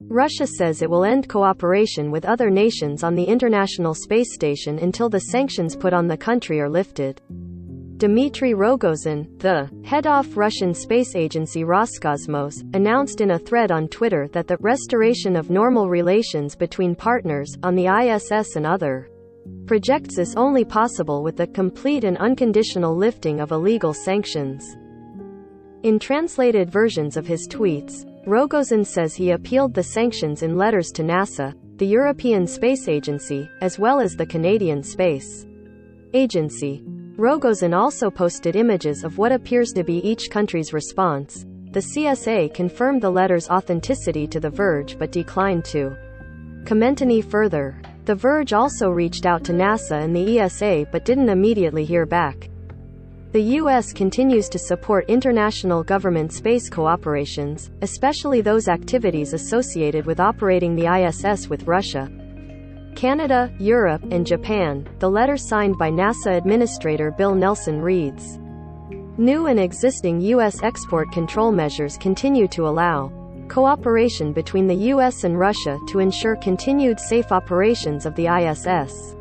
Russia says it will end cooperation with other nations on the International Space Station until the sanctions put on the country are lifted. Dmitry Rogozin, the head of Russian space agency Roscosmos, announced in a thread on Twitter that the restoration of normal relations between partners on the ISS and other projects is only possible with the complete and unconditional lifting of illegal sanctions. In translated versions of his tweets, Rogozin says he appealed the sanctions in letters to NASA, the European Space Agency, as well as the Canadian Space Agency. Rogozin also posted images of what appears to be each country's response. The CSA confirmed the letter's authenticity to The Verge but declined to comment any further. The Verge also reached out to NASA and the ESA but didn't immediately hear back. The U.S. continues to support international government space cooperations, especially those activities associated with operating the ISS with Russia, Canada, Europe, and Japan. The letter signed by NASA Administrator Bill Nelson reads, "New and existing U.S. export control measures continue to allow cooperation between the U.S. and Russia to ensure continued safe operations of the ISS."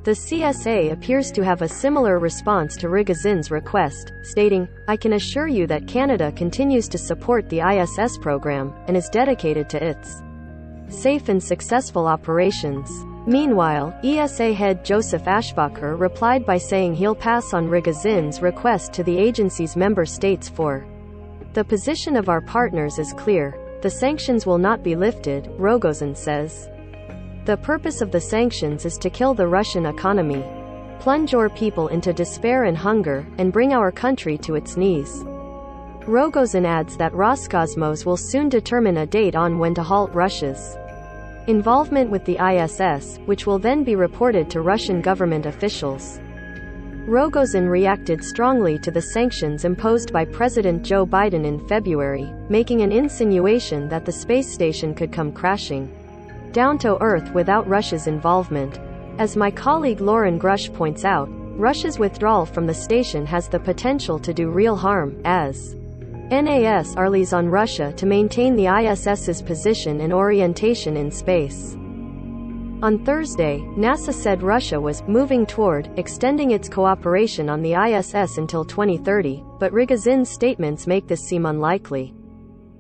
The CSA appears to have a similar response to Rogozin's request, stating, "I can assure you that Canada continues to support the ISS program, and is dedicated to its safe and successful operations." Meanwhile, ESA head Joseph Ashbacher replied by saying he'll pass on Rogozin's request to the agency's member states for "The position of our partners is clear. The sanctions will not be lifted," Rogozin says. "The purpose of the sanctions is to kill the Russian economy, plunge our people into despair and hunger, and bring our country to its knees." Rogozin adds that Roscosmos will soon determine a date on when to halt Russia's involvement with the ISS, which will then be reported to Russian government officials. Rogozin reacted strongly to the sanctions imposed by President Joe Biden in February, making an insinuation that the space station could come crashing down to Earth without Russia's involvement. As my colleague Lauren Grush points out, Russia's withdrawal from the station has the potential to do real harm, as NAS relies on Russia to maintain the ISS's position and orientation in space. On Thursday, NASA said Russia was moving toward extending its cooperation on the ISS until 2030, but Rogozin's statements make this seem unlikely.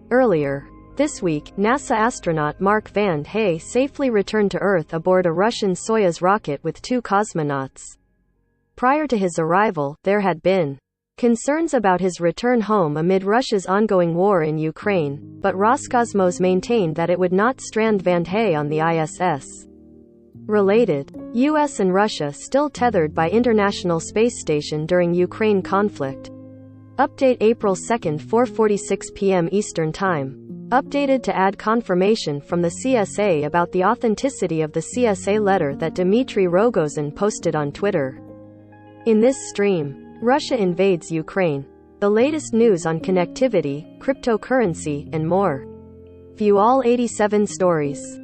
Earlier this week, NASA astronaut Mark Van Hey safely returned to Earth aboard a Russian Soyuz rocket with 2 cosmonauts. Prior to his arrival, there had been concerns about his return home amid Russia's ongoing war in Ukraine, but Roscosmos maintained that it would not strand Van Hey on the ISS. Related, U.S. and Russia still tethered by International Space Station during Ukraine conflict. Update April 2, 4:46 p.m. Eastern Time. Updated to add confirmation from the CSA about the authenticity of the CSA letter that Dmitry Rogozin posted on Twitter. In this stream, Russia invades Ukraine. The latest news on connectivity, cryptocurrency, and more. View all 87 stories.